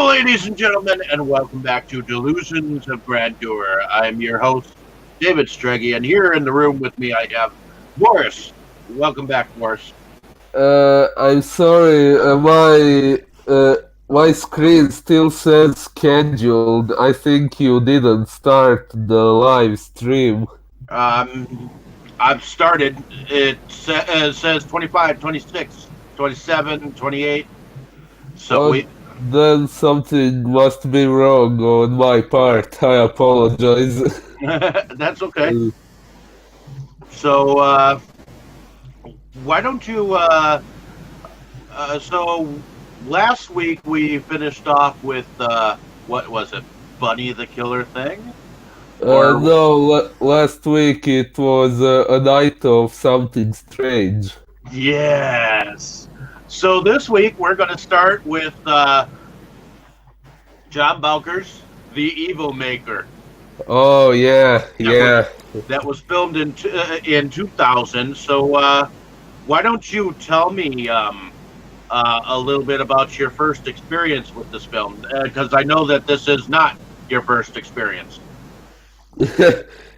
Ladies and gentlemen, and welcome back to Delusions of Grandeur. I'm your host, David Streggy, and here in the room with me I have Boris. Welcome back, Boris. I'm sorry, my screen still says scheduled. I think you didn't start the live stream. Um, I've started. It says 25, 26, 27, 28. So Oh, then something must be wrong on my part. I apologize. that's okay. Uh, So why don't you? So last week we finished off with what was it, Bunny the Killer thing? Or no, last week it was a night of something strange. yes. So this week we're going to start with John Bowker's The Evilmaker. Oh, yeah, That was yeah. that was filmed in 2000. So why don't you tell me a little bit about your first experience with this film? Because I know that this is not your first experience.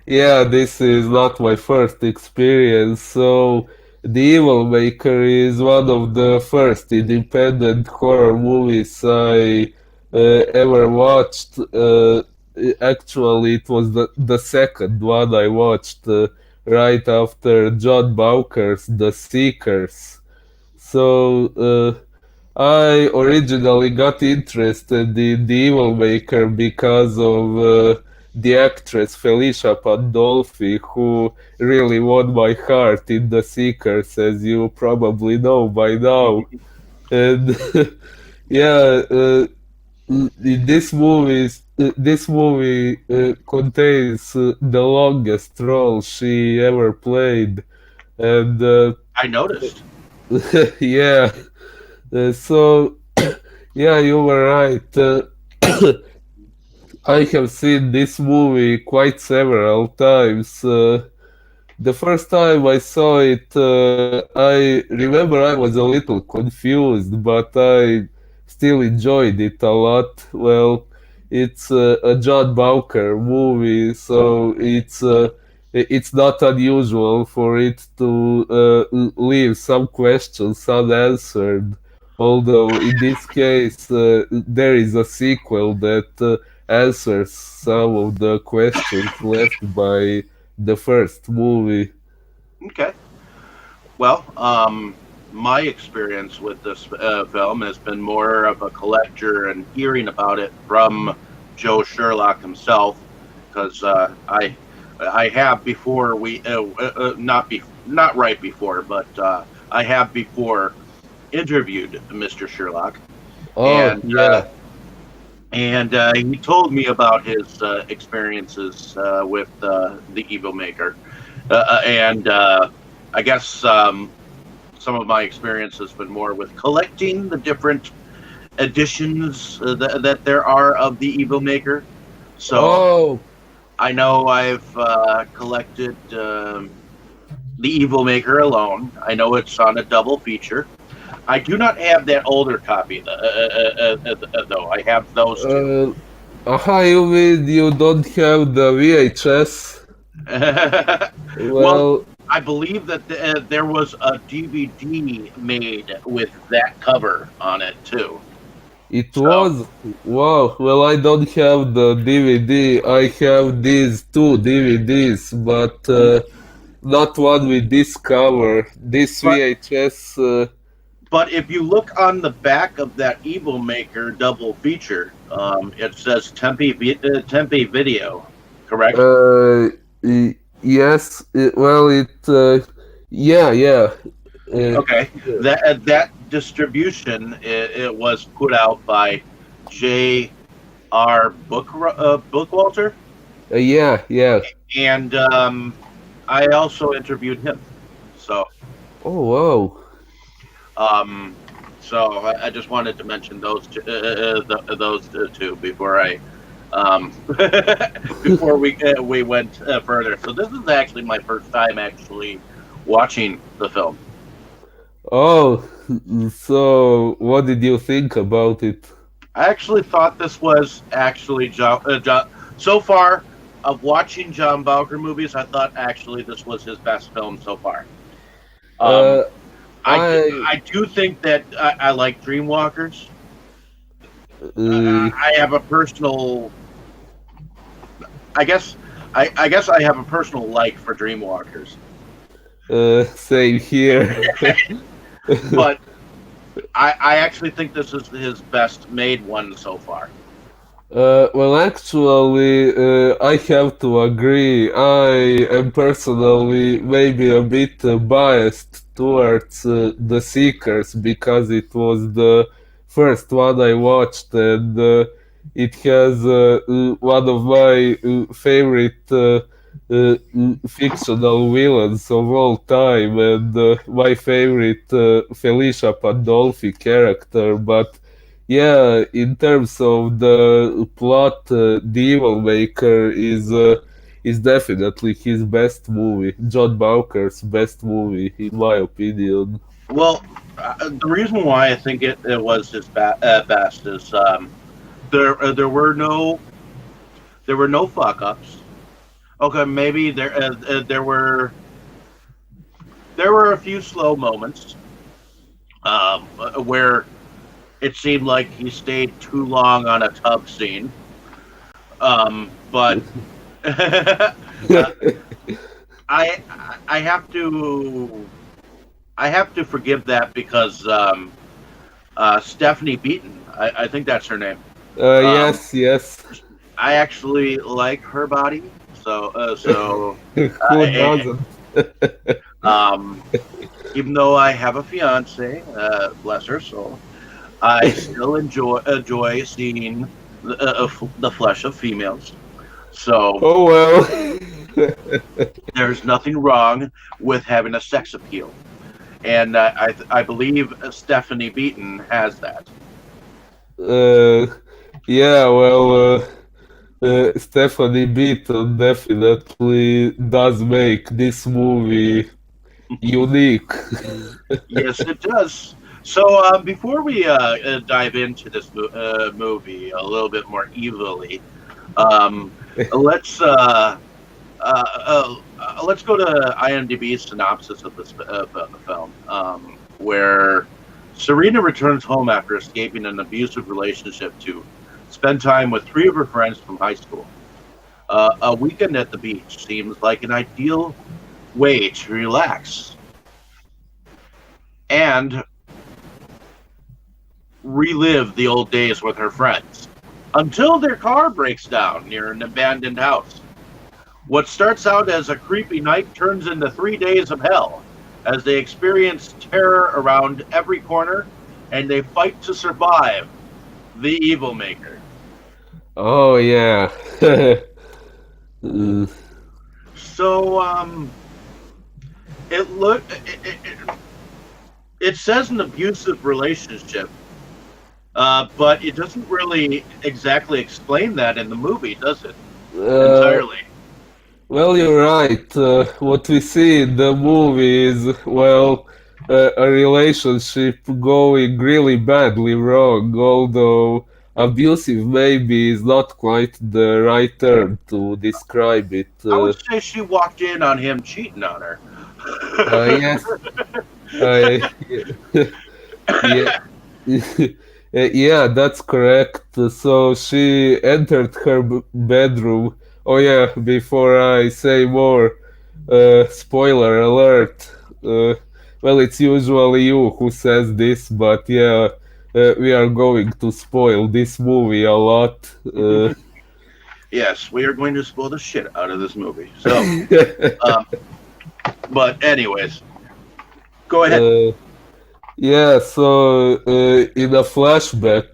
Yeah, this is not my first experience. So, The Evil Maker is one of the first independent horror movies I ever watched. Actually, it was the second one I watched right after John Bowker's The Seekers. So, I originally got interested in the Evil Maker because of the actress Felicia Pandolfi, who really won my heart in The Seekers, as you probably know by now. And yeah, this movie contains the longest role she ever played, and I noticed. yeah. So, yeah, you were right. I have seen this movie quite several times. The first time I saw it, I remember I was a little confused, but I still enjoyed it a lot. Well, it's a John Bowker movie, so it's not unusual for it to leave some questions unanswered. Although in this case, there is a sequel that answers some of the questions left by the first movie. Okay. Well, my experience with this film has been more of a collector and hearing about it from Joe Sherlock himself, because I have before not right before, but I have before interviewed Mr. Sherlock, Oh, and yeah. he told me about his experiences with the Evil Maker, and I guess some of my experience has been more with collecting the different editions that there are of the Evil Maker. So Oh, I know I've collected the Evil Maker alone. I know it's on a double feature. I do not have that older copy, though. I have those two. uh, you mean you don't have the VHS? Well, Well, I believe that there was a DVD made with that cover on it too. it So, was. Wow, well, I don't have the DVD. I have these two DVDs, but not one with this cover. This but VHS. if you look on the back of that Evil Maker double feature, it says Tempe Video, correct? Yes. Well, yeah, yeah. Uh, Okay, that distribution it was put out by J.R. Bookwalter, yeah, yeah. and I also interviewed him. So, Oh, wow. um, I just wanted to mention those two before I before we went further. So this is actually my first time actually watching the film. Oh, so what did you think about it? I actually thought this was actually so far of watching John Bowker movies. I thought actually this was his best film so far. Um, Uh, I I do think that I like Dreamwalkers. uh, I have a personal, I guess, I guess I have a personal like for Dreamwalkers, same here. but I actually think this is his best made one so far. Well, actually, I have to agree. I am personally maybe a bit biased towards The Seekers because it was the first one I watched, and it has one of my favorite fictional villains of all time, and my favorite Felicia Pandolfi character, but yeah, in terms of the plot, The Evilmaker is definitely his best movie, John Bowker's best movie, in my opinion. Well, the reason why I think it was his best is there were no fuck ups. Okay, maybe there were a few slow moments where it seemed like he stayed too long on a tub scene. But I I have to forgive that because Stephanie Beaton, I think that's her name. Um, Yes, yes. I actually like her body, so Who uh, doesn't? um, even though I have a fiance, bless her soul, I still enjoy seeing the flesh of females. So Oh well. there's nothing wrong with having a sex appeal, and I believe Stephanie Beaton has that. uh, yeah, well, Stephanie Beaton definitely does make this movie unique. Yes, it does. So before we dive into this movie a little bit more evilly, um, let's uh, let's go to IMDb's synopsis of this film, where Serena returns home after escaping an abusive relationship to spend time with three of her friends from high school. A weekend at the beach seems like an ideal way to relax and relive the old days with her friends until their car breaks down near an abandoned house. What starts out as a creepy night turns into 3 days of hell as they experience terror around every corner and they fight to survive the Evil Maker. Oh yeah. Uh, So it look it says an abusive relationship, but it doesn't really exactly explain that in the movie, does it? uh, Entirely. well, you're right. What we see in the movie is, well, a relationship going really badly wrong, although abusive maybe is not quite the right term to describe it. I would say she walked in on him cheating on her. Yes, I, yeah, yeah, that's correct. So she entered her bedroom. Oh yeah, before I say more, spoiler alert. Uh, well, it's usually you who says this, but yeah, we are going to spoil this movie a lot. Yes, we are going to spoil the shit out of this movie. So, um, but anyways, go ahead. uh, Yeah, so in a flashback,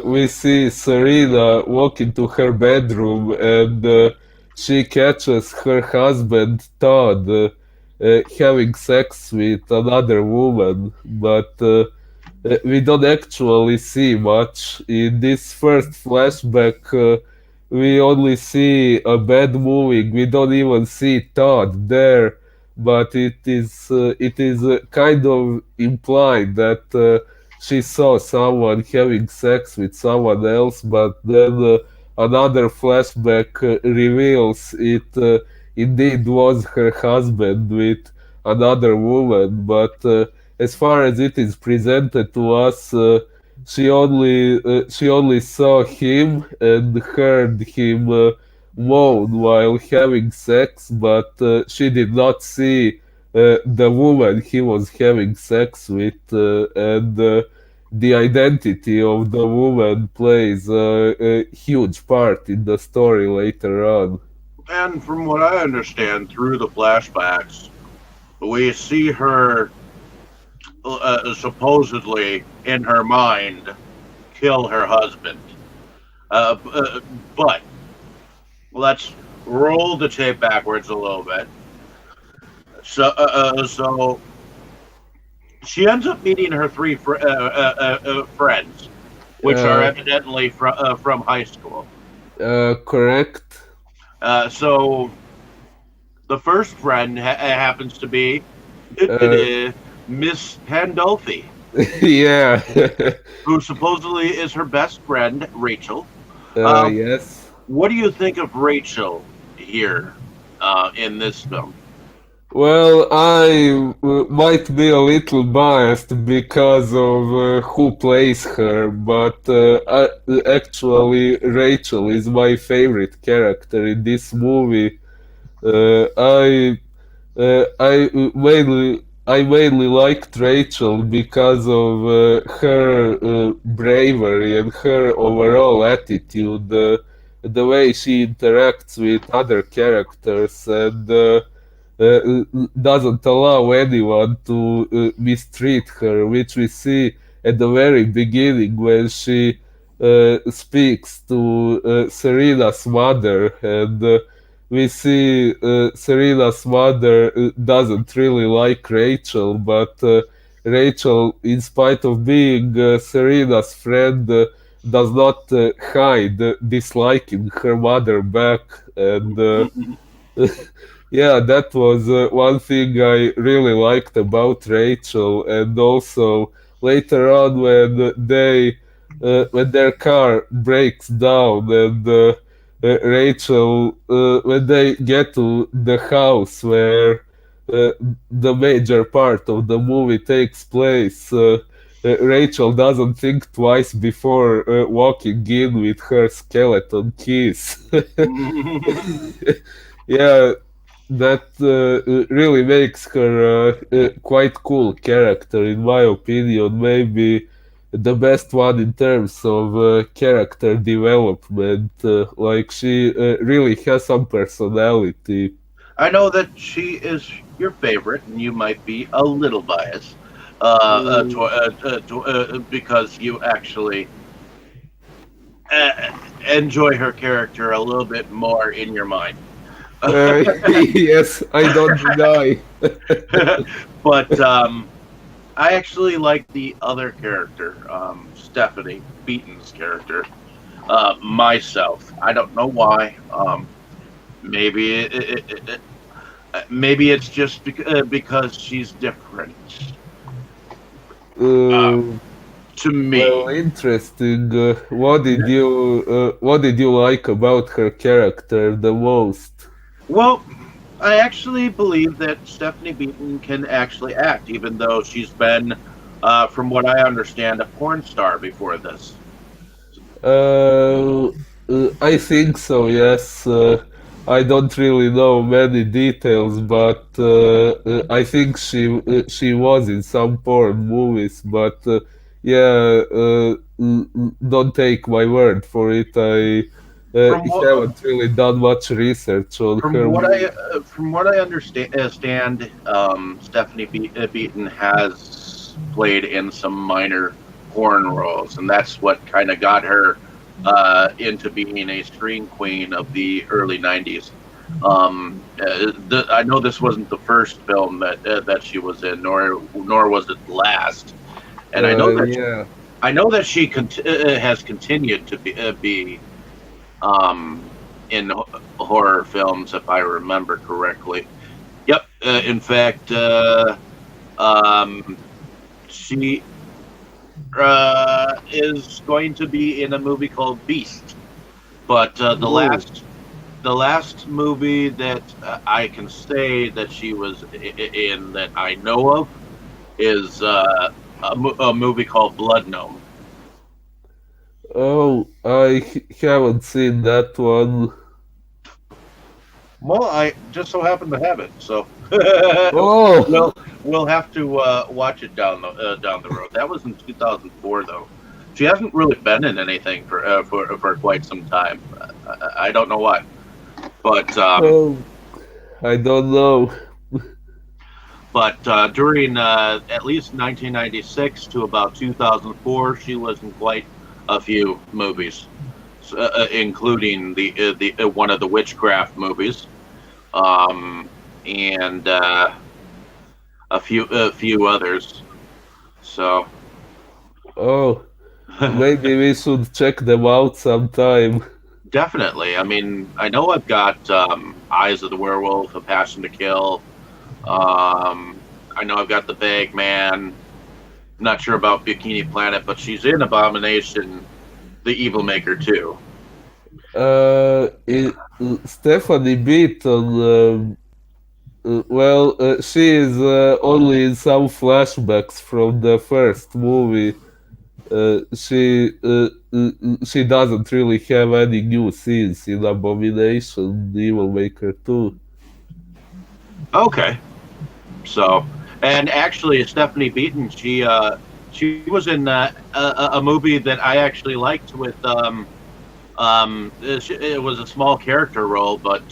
we see Serena walk into her bedroom and she catches her husband Todd having sex with another woman, but we don't actually see much. In this first flashback, we only see a bed moving. We don't even see Todd there, but it is kind of implied that she saw someone having sex with someone else, but then another flashback reveals it indeed was her husband with another woman. But as far as it is presented to us, she only saw him and heard him moan while having sex, but she did not see the woman he was having sex with, and the identity of the woman plays a huge part in the story later on. And from what I understand through the flashbacks, we see her supposedly in her mind kill her husband. But let's roll the tape backwards a little bit. So she ends up meeting her three friends, which are Uh, evidently from high school. Correct? So the first friend happens to be Uh, Miss Pandolfi, yeah. who supposedly is her best friend, Rachel. Uh, Yes. what do you think of Rachel here in this film? Well, I might be a little biased because of who plays her, but actually, Rachel is my favorite character in this movie. I mainly liked Rachel because of her bravery and her overall attitude, the way she interacts with other characters, and doesn't allow anyone to mistreat her, which we see at the very beginning when she speaks to Serena's mother, and we see Serena's mother doesn't really like Rachel, but Rachel, in spite of being Serena's friend, does not hide disliking her mother back, and yeah, that was one thing I really liked about Rachel, and also later on when their car breaks down, and Rachel, when they get to the house where the major part of the movie takes place, Rachel doesn't think twice before walking in with her skeleton keys. Yeah, that really makes her quite cool character, in my opinion. Maybe the best one in terms of character development. Like she really has some personality. I know that she is your favorite, and you might be a little biased because you actually uh, enjoy her character a little bit more in your mind. Yes, I don't deny. But I actually like the other character, Stephanie Beaton's character, myself. I don't know why. Maybe maybe it's just because she's different uh, Uh, to well, me. interesting. What did you like about her character the most? Well, I actually believe that Stephanie Beaton can actually act, even though she's been, from what I understand, a porn star before this. Uh, I think so, yes. I don't really know many details, but I think she was in some porn movies. But yeah, don't take my word for it. I From what haven't really done much research on from her what movie. I understand, Stephanie Beaton has played in some minor porn roles, and that's what kind of got her into being a screen queen of the early '90s. I know this wasn't the first film that she was in, nor was it the last. And Yeah. I know that she has continued to be in horror films, if I remember correctly. Yep. In fact, um, she is going to be in a movie called Beast. But Oh, the last movie that I can say that she was in that I know of is a movie called Blood Gnome. oh, haven't seen that one. Well, I just so happen to have it, so Oh, we'll have to watch it down the road. That was in 2004, though. She hasn't really been in anything for quite some time. I don't know why, but oh, I don't know. during at least 1996 to about 2004, she was in quite a few movies, including the one of the witchcraft movies, um, and a few others. So Oh, maybe we should check them out sometime. definitely, I mean, I know I've got Eyes of the Werewolf, A Passion to Kill. I know I've got The Bag Man. Not sure about Bikini Planet, but she's in Abomination, the Evilmaker too. Stephanie Beaton, well, she is only in some flashbacks from the first movie. She doesn't really have any new scenes in Abomination, Evil Maker 2. Okay, so and actually Stephanie Beaton, she was in a movie that I actually liked with it was a small character role, but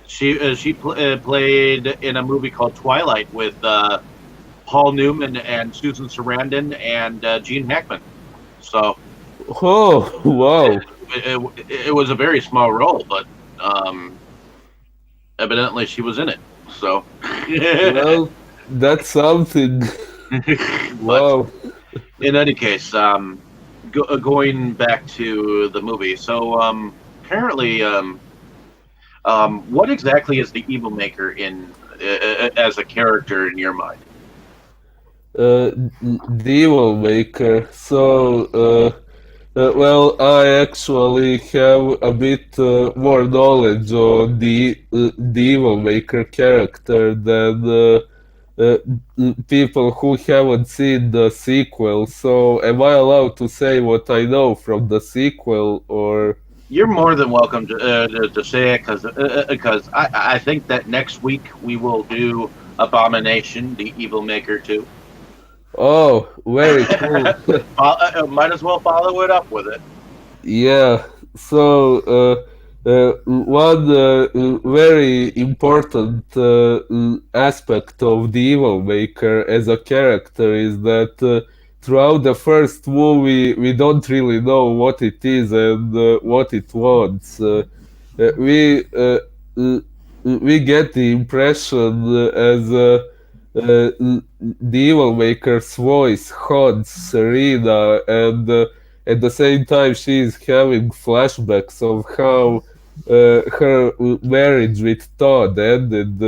she played in a movie called Twilight with Paul Newman and Susan Sarandon and Gene Hackman. So Oh, wow. it was a very small role, but um, evidently she was in it. So, Well, that's something. but Wow. in any case, going back to the movie. So, apparently, what exactly is the Evil Maker in as a character in your mind? Uh, Devil Maker. Well, I actually have a bit more knowledge on the Devil Maker character than uh, people who haven't seen the sequel. So, am I allowed to say what I know from the sequel, or? You're more than welcome to say it because I think that next week we will do Abomination, the Evil Maker too. Oh, very cool. Might as well follow it up with it. Yeah, so one very important aspect of the Evil Maker as a character is that throughout the first movie we don't really know what it is and what it wants. We get the impression as the Evil Maker's voice haunts Serena, and at the same time she is having flashbacks of how her marriage with Todd ended.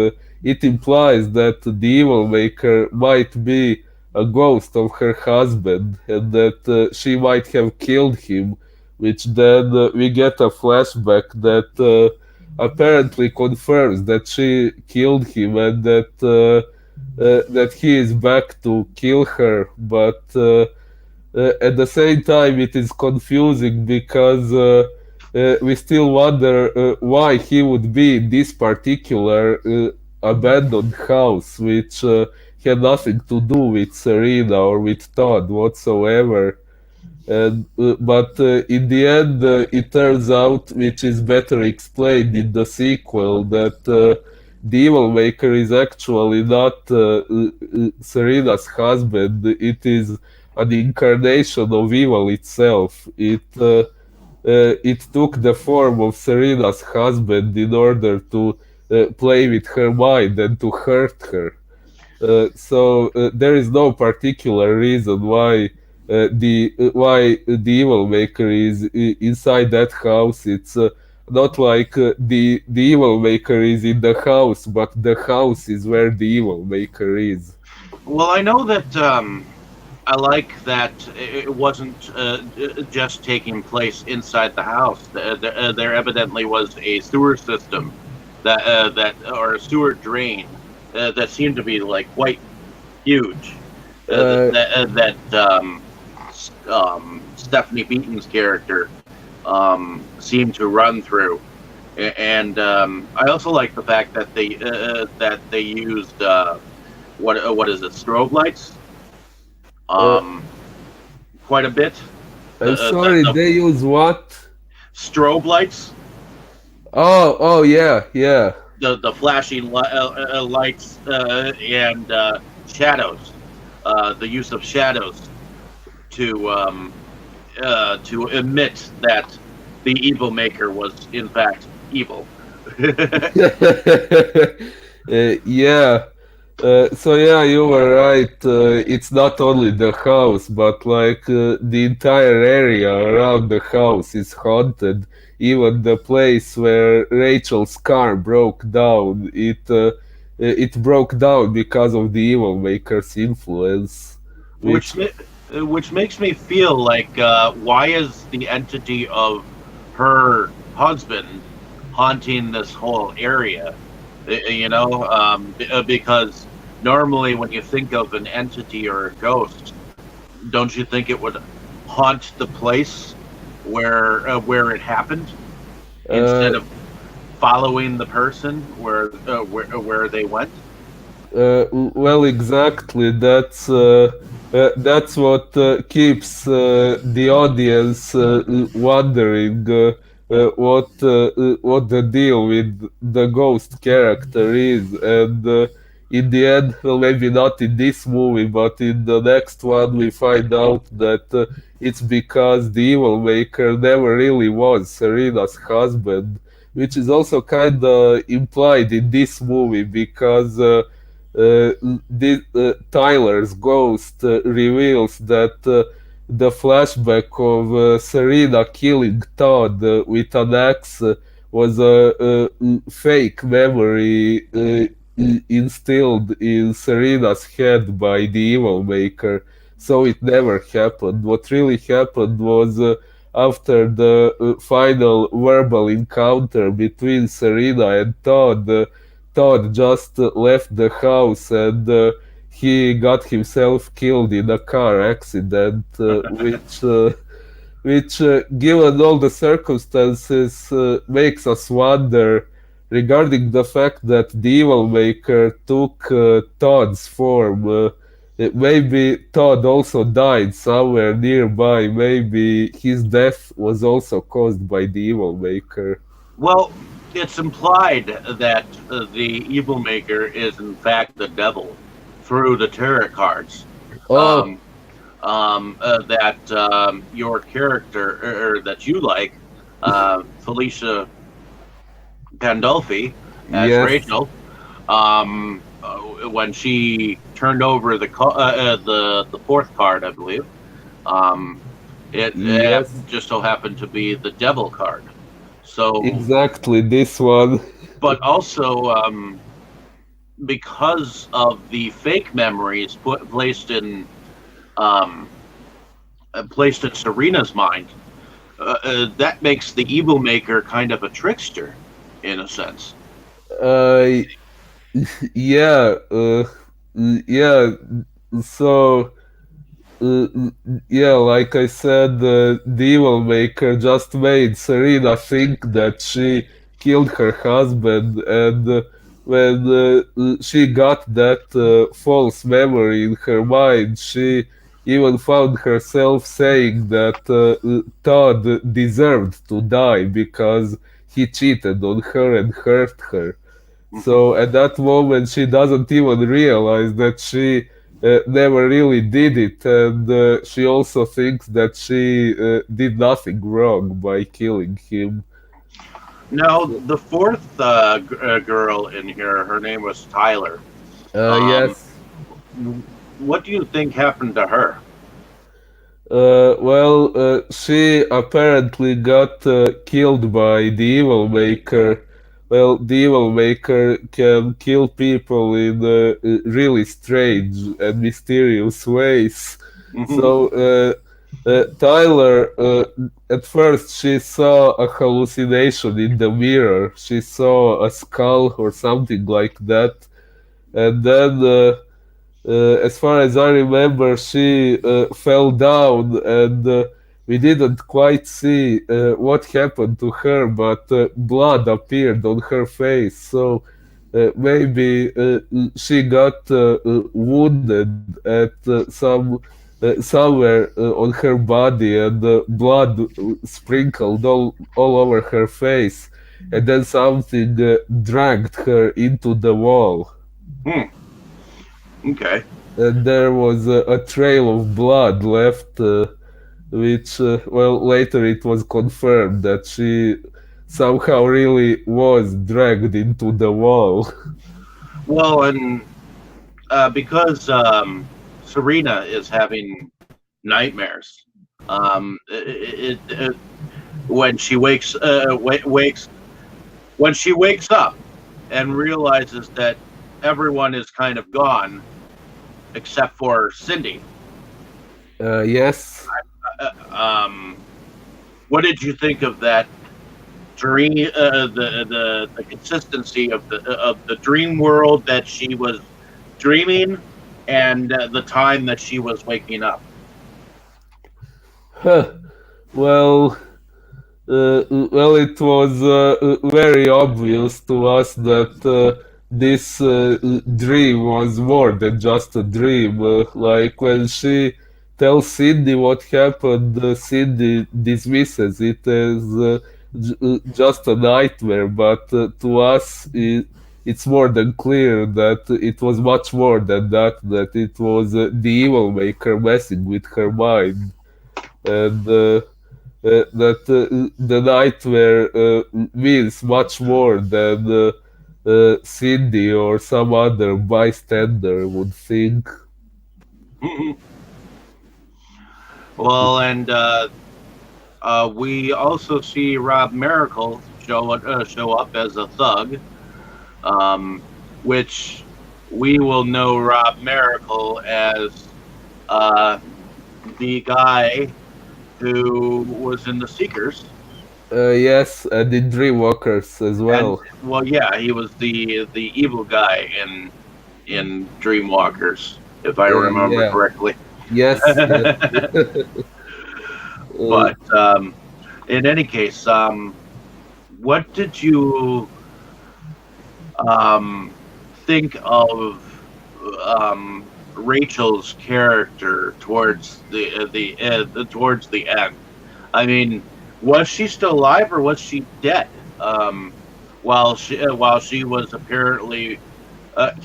It implies that the Evil Maker might be a ghost of her husband and that she might have killed him, which then we get a flashback that apparently confirms that she killed him and that he is back to kill her, but at the same time it is confusing because we still wonder why he would be in this particular abandoned house, which had nothing to do with Serena or with Todd whatsoever. And, but in the end, it turns out, which is better explained in the sequel, that the Evil Maker is actually not Serena's husband. It is an incarnation of evil itself. It took the form of Serena's husband in order to play with her mind and to hurt her. There is no particular reason why the evil maker is inside that house. It's not like the evil maker is in the house, but the house is where the evil maker is. Well, I know that. I like that it wasn't just taking place inside the house. There evidently was a sewer system that or a sewer drain that seemed to be like quite huge. Uh, Stephanie Beaton's character seemed to run through, and I also like the fact that they used what is it, strobe lights, uh, um, quite a bit. I'm sorry, The they use what? strobe lights, Oh, yeah, yeah. the flashing lights and shadows, the use of shadows to admit that the evil maker was in fact evil. Yeah. So yeah, you were right. It's not only the house, but like the entire area around the house is haunted. Even the place where Rachel's car broke down, it broke down because of the evil maker's influence, which which which makes me feel like why is the entity of her husband haunting this whole area? Because normally when you think of an entity or a ghost, don't you think it would haunt the place where it happened uh, instead of following the person where they went? well, exactly. That's what keeps the audience wondering what the deal with the ghost character is, and in the end, well, maybe not in this movie, but in the next one, we find out that it's because the Evil Maker never really was Serena's husband, which is also kind of implied in this movie because. Tyler's ghost reveals that the flashback of Serena killing Todd with an axe was a fake memory instilled in Serena's head by the Evil Maker, so it never happened. What really happened was after the final verbal encounter between Serena and Todd. Todd just left the house and he got himself killed in a car accident, which, given all the circumstances, makes us wonder regarding the fact that the Evil Maker took Todd's form. Maybe Todd also died somewhere nearby. Maybe his death was also caused by the Evil Maker. Well, it's implied that the evil maker is in fact the devil through the tarot cards. Oh, Um, that your character or that you like, Felicia Pandolfi as yes, Rachel, when she turned over the fourth card, I believe, um, it yes. just so happened to be the devil card. So, Exactly, this one. but also because of the fake memories um, placed in Serena's mind, that makes the evil maker kind of a trickster, in a sense. Uh, yeah, yeah. So, uh, yeah, like I said, the Evil Maker just made Serena think that she killed her husband, and when she got that false memory in her mind, she even found herself saying that Todd deserved to die because he cheated on her and hurt her. Hmm. So at that moment, she doesn't even realize that she never really did it, and she also thinks that she did nothing wrong by killing him. Now, the fourth girl in here, her name was Tyler. Um, Yes. what do you think happened to her? Well, she apparently got killed by the Evil Maker. Well, the Evil Maker can kill people in really strange and mysterious ways. Hmm. So Tyler, at first she saw a hallucination in the mirror. She saw a skull or something like that, and then as far as I remember, she fell down, and we didn't quite see what happened to her, but blood appeared on her face. So maybe she got wounded at somewhere on her body, and blood sprinkled all over her face, and then something dragged her into the wall. Hmm. Okay. And there was a trail of blood left, which, well, later it was confirmed that she somehow really was dragged into the wall. Well, and because Serena is having nightmares, when she when she wakes up and realizes that everyone is kind of gone except for Cindy. Yes. Um, what did you think of that dream? The consistency of the dream world that she was dreaming, and the time that she was waking up. Huh. Well, well, it was very obvious to us that this dream was more than just a dream. Like when she tells Cindy what happened, Cindy dismisses it as just a nightmare. But to us, it's more than clear that it was much more than that. That it was the evil maker messing with her mind, and that the nightmare means much more than Cindy or some other bystander would think. Well, and we also see Rob Miracle show up as a thug, um, which we will know Rob Miracle as uh, the guy who was in the Seekers. Yes, and in Dreamwalkers as And well. well, yeah, he was the evil guy in Dreamwalkers, if I remember Yeah. correctly. Yes, yes. But in any case, what did you um, think of Rachel's character towards towards the end? I mean, was she still alive or was she dead? While she was apparently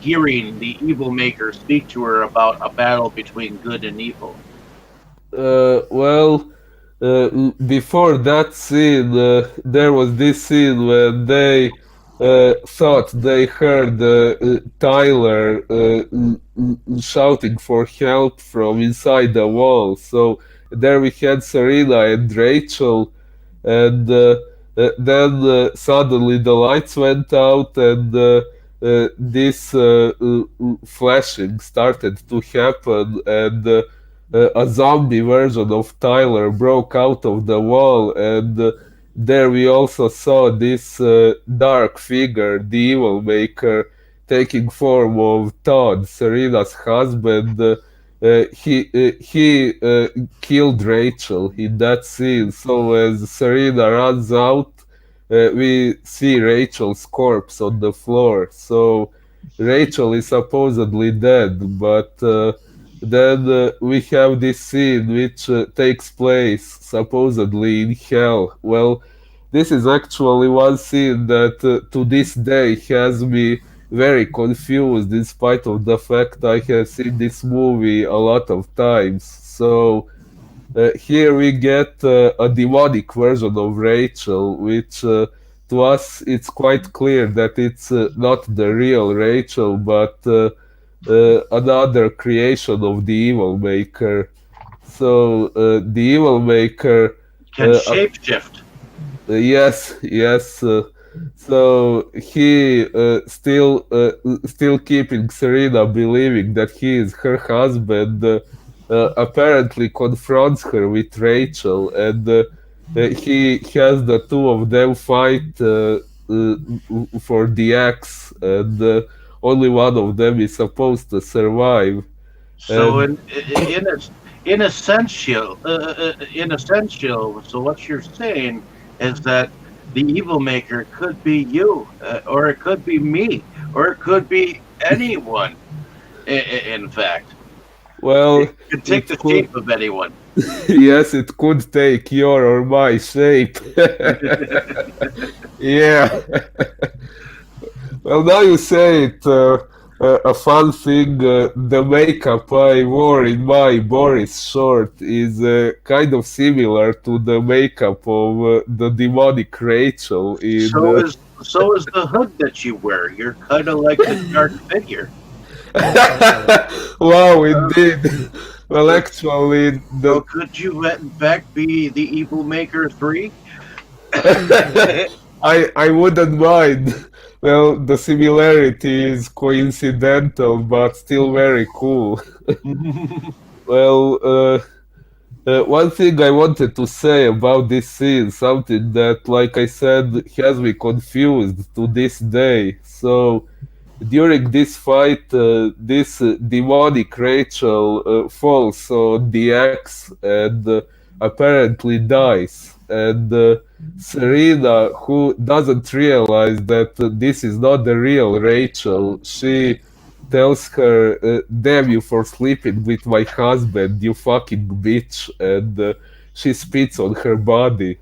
hearing the evil maker speak to her about a battle between good and evil. Well, before that scene, there was this scene when they thought they heard Tyler shouting for help from inside the wall. So there we had Serena and Rachel, and then suddenly the lights went out, and this flashing started to happen, and a zombie version of Tyler broke out of the wall, and there we also saw this dark figure, the Evil Maker, taking form of Todd, Serena's husband. He killed Rachel in that scene. So as Serena runs out, we see Rachel's corpse on the floor. So Rachel is supposedly dead, but then we have this scene which takes place supposedly in hell. Well, this is actually one scene that to this day has me very confused, in spite of the fact I have seen this movie a lot of times. So here we get a demonic version of Rachel, which to us it's quite clear that it's not the real Rachel, but another creation of the Evil Maker. So the Evil Maker, Can shapeshift. yes, yes. So he still keeping Serena believing that he is her husband. apparently confronts her with Rachel, and he has the two of them fight for the axe, and only one of them is supposed to survive. So And in essential, so what you're saying is that the evil maker could be you, or it could be me, or it could be anyone. In fact, well, it could take it the could, shape of anyone. yes, it could take your or my shape. Yeah. Well, now you say it. A fun thing, the makeup I wore in my Boris short is kind of similar to the makeup of the demonic Rachel in. So is the hood that you wear. You're kind of like the dark figure. Wow, indeed. Well, actually, So the could you in fact be the evil maker 3? I wouldn't mind. Well, the similarity is coincidental, but still very cool. Well, one thing I wanted to say about this scene, something that, like I said, has me confused to this day. So, during this fight, this demonic Rachel falls on the axe and apparently dies. And Serena, who doesn't realize that this is not the real Rachel, she tells her, "Damn you for sleeping with my husband, you fucking bitch," and she spits on her body.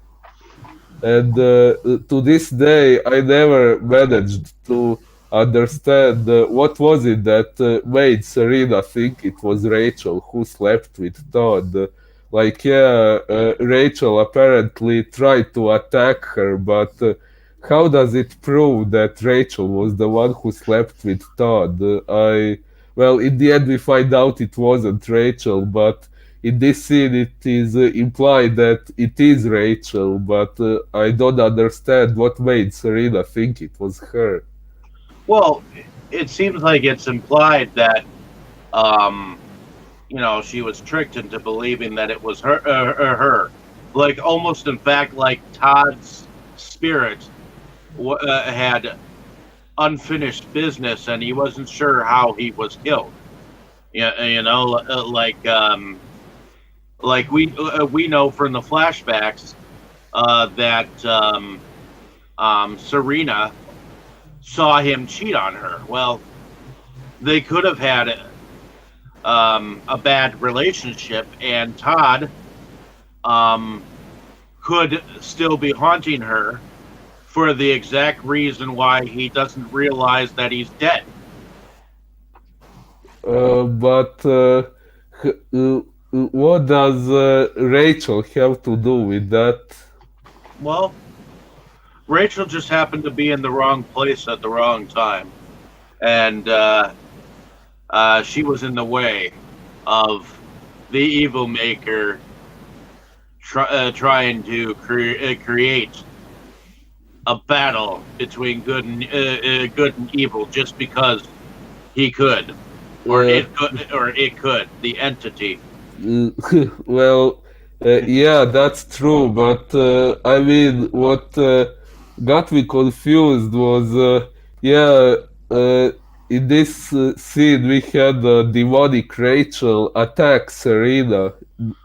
And to this day, I never managed to understand what was it that made Serena think it was Rachel who slept with Todd. Like, yeah, Rachel apparently tried to attack her, but how does it prove that Rachel was the one who slept with Todd? Well, in the end, we find out it wasn't Rachel, but in this scene it is implied that it is Rachel, but I don't understand what made Serena think it was her. Well, it seems like it's implied that um, she was tricked into believing that it was her. Like almost, in fact, like Todd's spirit had unfinished business, and he wasn't sure how he was killed. Yeah, like we know from the flashbacks that Serena saw him cheat on her. Well, they could have had a bad relationship, and Todd um, could still be haunting her for the exact reason why he doesn't realize that he's dead. But what does Rachel have to do with that? Well, Rachel just happened to be in the wrong place at the wrong time, and she was in the way of the evil maker trying to create a battle between good and evil just because he could, or Uh, it could, the entity. well, yeah, that's true, but I mean, what got me confused was, yeah, uh, in this scene we had demonic Rachel attack Serena,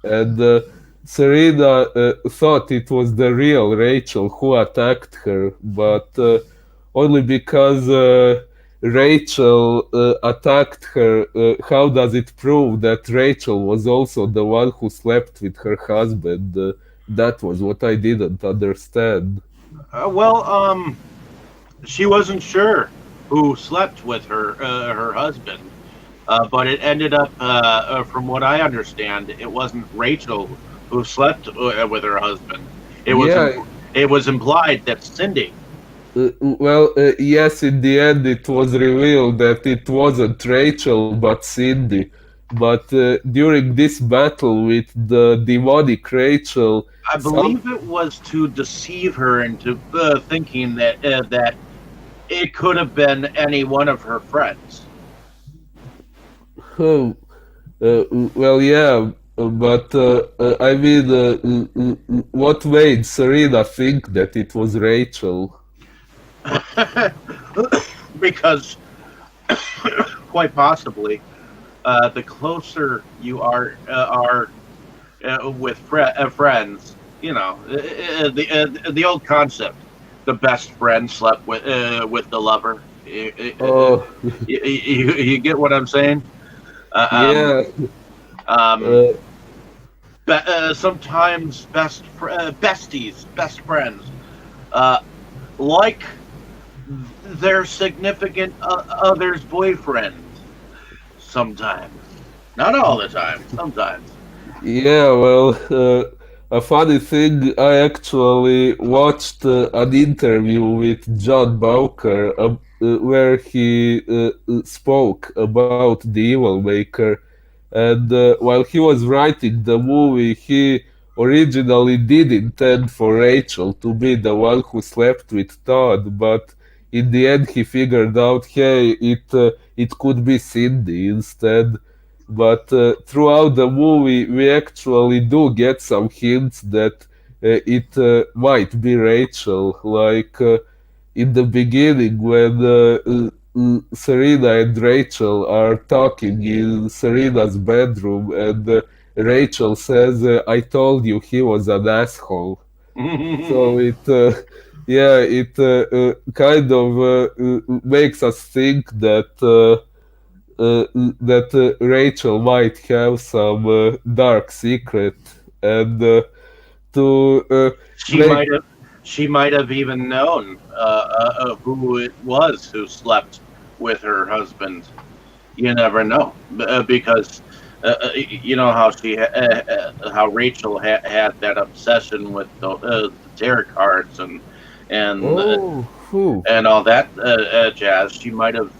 and Serena thought it was the real Rachel who attacked her, but only because Rachel attacked her, how does it prove that Rachel was also the one who slept with her husband? That was what I didn't understand. Well, she wasn't sure who slept with her husband, but it ended up, from what I understand, it wasn't Rachel who slept with her husband. It was Yeah, it was implied that Cindy. well, yes, in the end it was revealed that it wasn't Rachel but Cindy. But during this battle with the demonic Rachel, I some believe it was to deceive her into thinking that it could have been any one of her friends. hmm, Well, yeah, but I mean, what made Serena think that it was Rachel? Because quite possibly, the closer you are with friends, the old concept, the best friend slept with the lover. Oh, You get what I'm saying? Uh, um, yeah, um, uh, Sometimes besties, best friends, uh, like their significant other's boyfriend. Sometimes, not all the time. Sometimes. yeah. Well, a funny thing, I actually watched an interview with John Bowker, where he spoke about the Evilmaker. And while he was writing the movie, he originally did intend for Rachel to be the one who slept with Todd, but in the end he figured out, hey, it could be Cindy instead. But throughout the movie, we actually do get some hints that it might be Rachel, like in the beginning when Serena and Rachel are talking in Serena's bedroom, and Rachel says, "I told you he was an asshole." So yeah, it kind of makes us think that Rachel might have some dark secret, and to she make might have she might have even known who it was who slept with her husband. You never know because you know how how Rachel had that obsession with the tarot cards and oh, whew. and all that jazz. She might have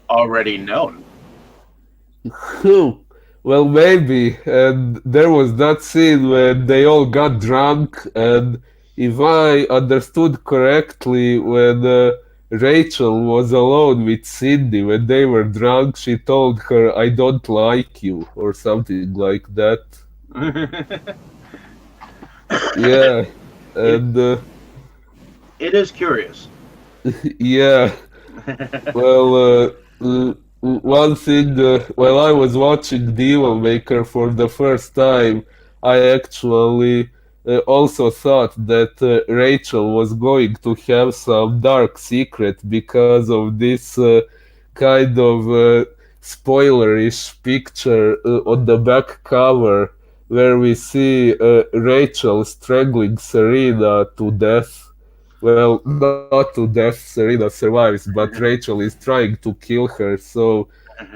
already known. Hmm. Well, maybe. And there was that scene when they all got drunk, and if I understood correctly, when Rachel was alone with Cindy when they were drunk, she told her, "I don't like you," or something like that. Yeah, it and it is curious. yeah. Well, one thing, while I was watching The Evilmaker for the first time, I actually also thought that Rachel was going to have some dark secret because of this kind of spoilerish picture on the back cover where we see Rachel strangling Serena to death. Well, not to death, Serena survives, but Rachel is trying to kill her. So,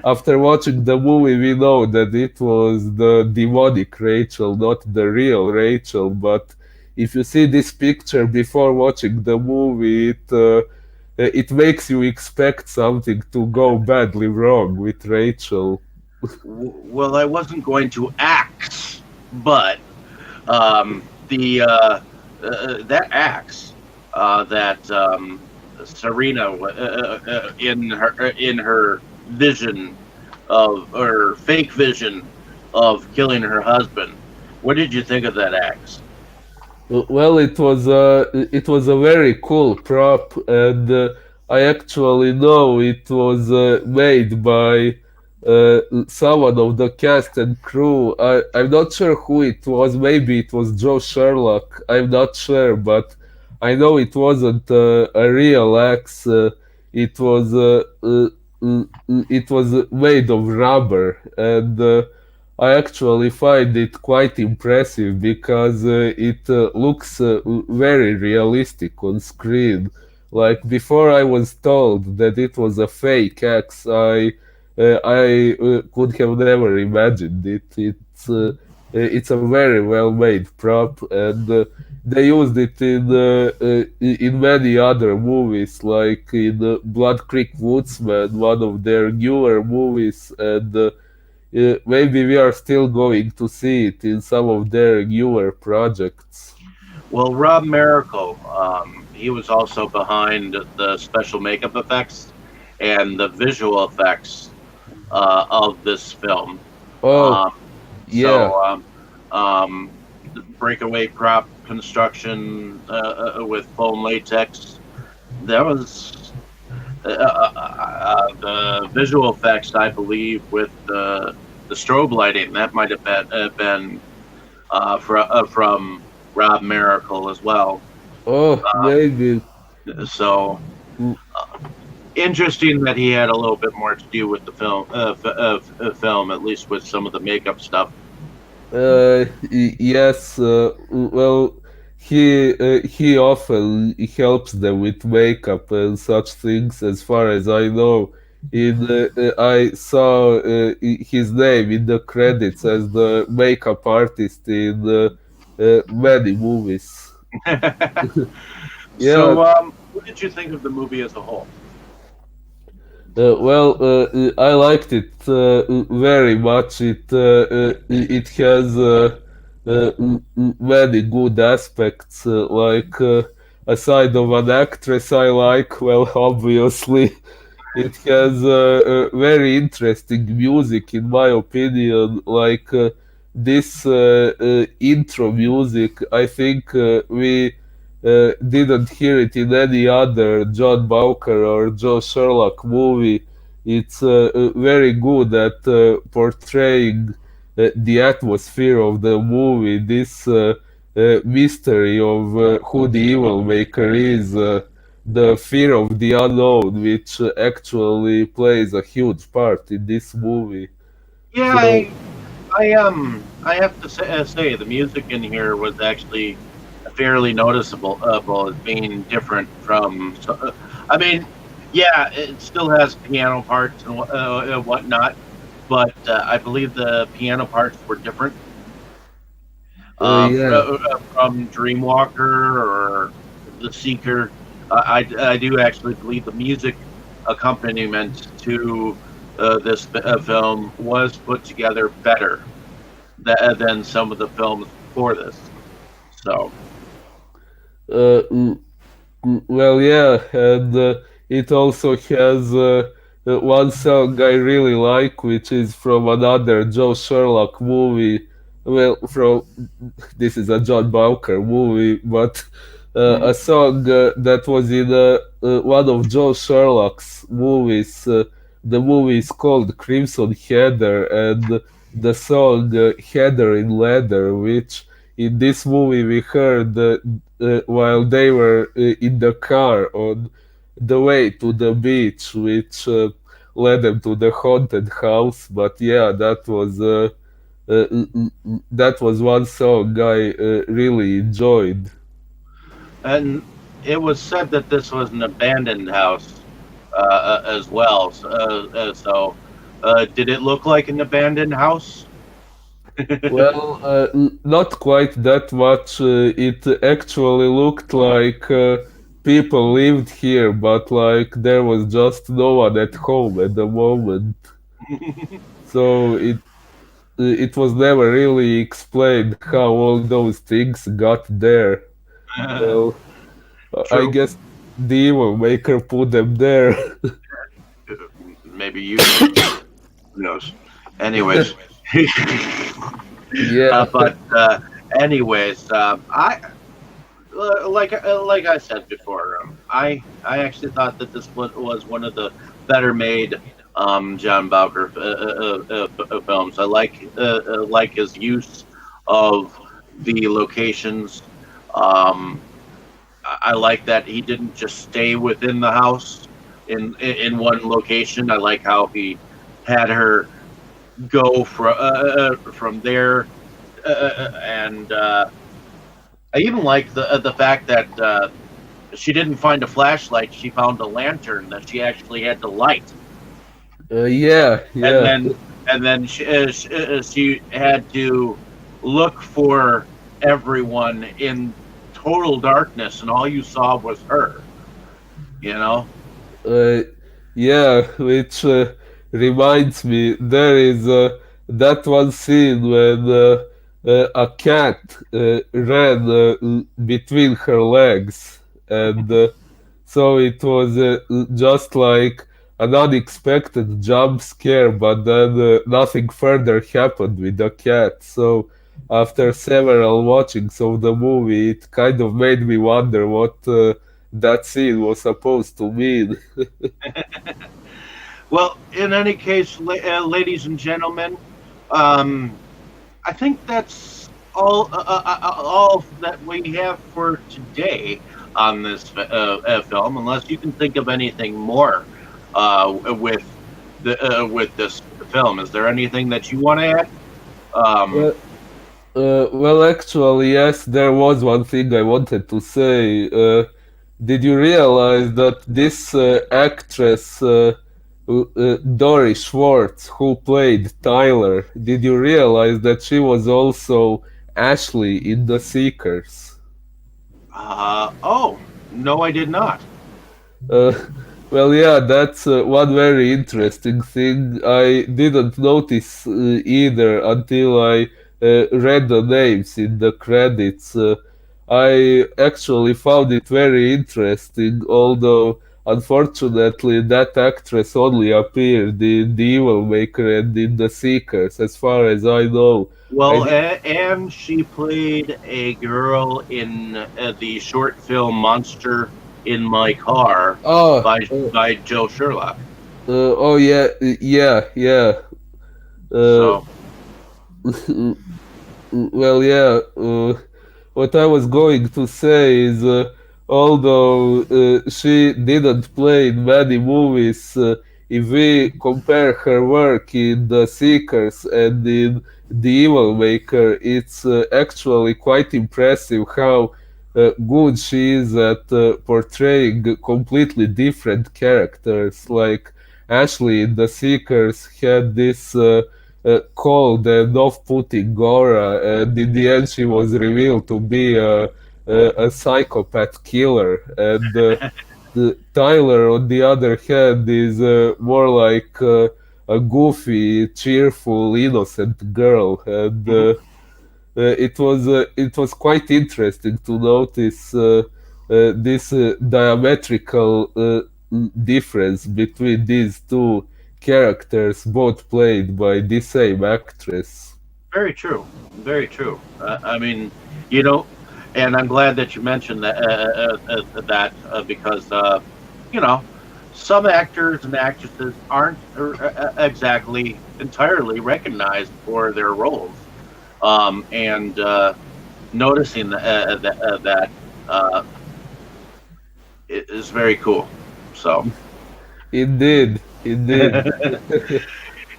after watching the movie, we know that it was the demonic Rachel, not the real Rachel. But if you see this picture before watching the movie, it makes you expect something to go badly wrong with Rachel. Well, I wasn't going to axe, but the that axe that Serena in her vision of or fake vision of killing her husband. What did you think of that axe? Well, it was a very cool prop, and I actually know it was made by someone of the cast and crew. I'm not sure who it was. Maybe it was Joe Sherlock. I'm not sure, but I know it wasn't a real axe. It was made of rubber, and I actually find it quite impressive because it looks very realistic on screen. Like before, I was told that it was a fake axe. I could have never imagined it. It's a very well made prop, and they used it in many other movies, like in Blood Creek Woodsman, one of their newer movies, and maybe we are still going to see it in some of their newer projects. Well, Rob Miracle, he was also behind the special makeup effects and the visual effects of this film. Oh, Um, yeah. so breakaway prop construction with foam latex. That was the visual effects, I believe, with the strobe lighting. That might have been from Rob Miracle as well. Oh, maybe. So interesting that he had a little bit more to do with the film, at least with some of the makeup stuff. Yes, well, he often helps them with makeup and such things, as far as I know. I saw his name in the credits as the makeup artist in many movies. Yeah, So, what did you think of the movie as a whole? I liked it very much. It has many good aspects. Aside of an actress I like, well, obviously, it has very interesting music, in my opinion. This intro music, I think we didn't hear it in any other John Bowker or Joe Sherlock movie. It's very good at portraying the atmosphere of the movie, this mystery of who the evil maker is, the fear of the unknown, which actually plays a huge part in this movie. Yeah, So, I have to say the music in here was actually fairly noticeable as being different from. I mean, yeah, it still has piano parts and whatnot, but I believe the piano parts were different yeah. from Dreamwalker or The Seeker. I do actually believe the music accompaniment to this film was put together better than some of the films before this. So, Uh, Well, yeah, and it also has one song I really like, which is from another Joe Sherlock movie. Well, from this is a John Bowker movie, but mhm. a song that was in one of Joe Sherlock's movies. The movie is called Crimson Heather, and the song Heather in Leather, which in this movie we heard while they were in the car on the way to the beach, which led them to the haunted house. But yeah, that was one song I really enjoyed. And it was said that this was an abandoned house as well. So, did it look like an abandoned house? Well, not quite that much. It actually looked like people lived here, but like there was just no one at home at the moment. So it was never really explained how all those things got there. Well, I True. guess the evil maker put them there. Maybe you did. Who knows? Anyways, Yeah. but anyways, I like I said before, I actually thought that this was one of the better made John Bowker films. I like his use of the locations. Um, I like that he didn't just stay within the house in one location. I like how he had her go from there, and I even like the fact that she didn't find a flashlight; she found a lantern that she actually had to light, Yeah, and yeah. then she had to look for everyone in total darkness, and all you saw was her. You know. Uh, yeah, which reminds me, there is that one scene when a cat ran between her legs, and so it was just like an unexpected jump scare, but then nothing further happened with the cat. So after several watchings of the movie, it kind of made me wonder what that scene was supposed to mean. Well, in any case, ladies and gentlemen, um, I think that's all that we have for today on this film. Unless you can think of anything more with with this film, is there anything that you want to add? Um, Well, well, actually, yes, there was one thing I wanted to say. Did you realize that this actress, Dory Schwartz, who played Tyler, did you realize that she was also Ashley in The Seekers? oh, no, I did not. Uh, well, yeah, that's one very interesting thing. I didn't notice either until I read the names in the credits. I actually found it very interesting, although unfortunately that actress only appeared in The Evilmaker and in The Seekers, as far as I know. I Well, did. and she played a girl in the short film "Monster in My Car" Oh, by Joe Sherlock. oh yeah, yeah, yeah. Uh, So, Well, yeah, what I was going to say is, although she didn't play in many movies, if we compare her work in The Seekers and in The Evil Maker, it's actually quite impressive how good she is at portraying completely different characters. Like Ashley in The Seekers had this. Cold and off-putting aura, and in the end, she was revealed to be a psychopath killer. And Tyler, on the other hand, is more like a goofy, cheerful, innocent girl, and mhm, it was quite interesting to notice this diametrical difference between these two characters, both played by the same actress. very true, very true. I mean, you know, and I'm glad that you mentioned because you know some actors and actresses aren't exactly entirely recognized for their roles, and noticing that uh, is very cool. So, Indeed, indeed.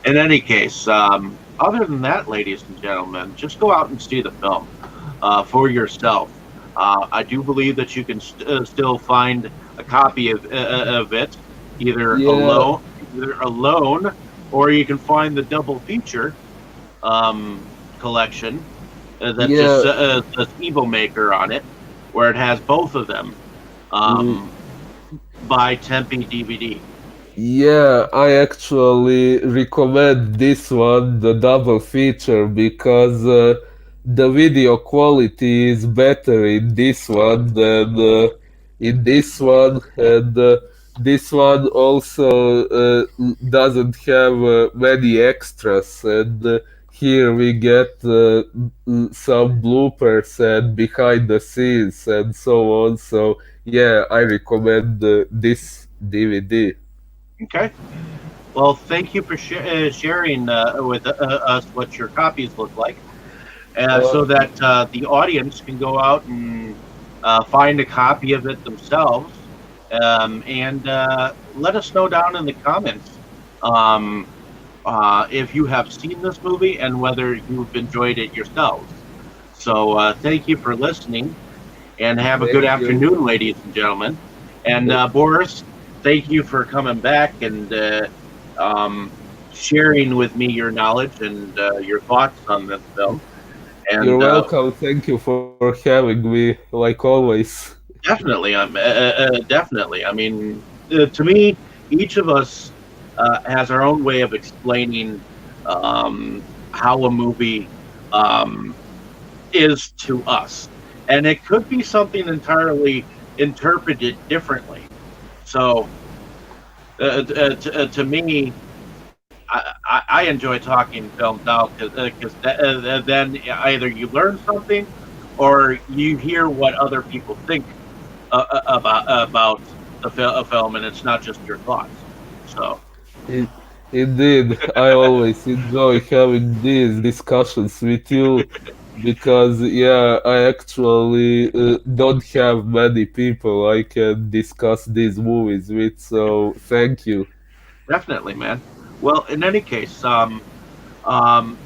in any case, other than that, ladies and gentlemen, just go out and see the film for yourself. I do believe that you can still find a copy of it either Yeah, alone, or you can find the double feature collection that just yeah. says Evil Maker on it, where it has both of them mm, um, by Tempe DVD. Yeah, I actually recommend this one, the double feature, because the video quality is better in this one than in this one, and this one also doesn't have many extras, and here we get some bloopers and behind the scenes and so on. So yeah, I recommend this DVD. Okay. Well, thank you for sharing with us what your copies look like, Uh, so that the audience can go out and find a copy of it themselves, and let us know down in the comments um, if you have seen this movie and whether you've enjoyed it yourselves. So, thank you for listening, and have a good Thank you. afternoon, ladies and gentlemen. And Boris, thank you for coming back and um, sharing with me your knowledge and your thoughts on this film. You're And welcome. Thank you for having me, like always. definitely. I mean, to me, each of us has our own way of explaining how a movie um, is to us, and it could be something entirely interpreted differently. So To me, I enjoy talking films now because then either you learn something or you hear what other people think about a film, and it's not just your thoughts. So In- Indeed, I always enjoy having these discussions with you because, yeah, I actually don't have many people I can discuss these movies with, so thank you. definitely, man. Well, in any case,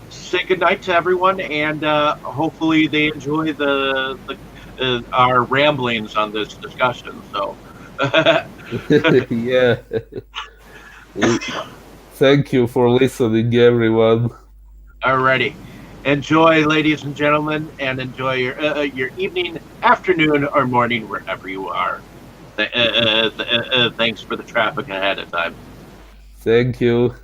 say goodnight to everyone, and hopefully they enjoy the our ramblings on this discussion. So, Yeah, uh, thank you for listening, everyone. alrighty, enjoy, ladies and gentlemen, and enjoy your evening, afternoon, or morning wherever you are. Thanks for the traffic ahead of time. Thank you.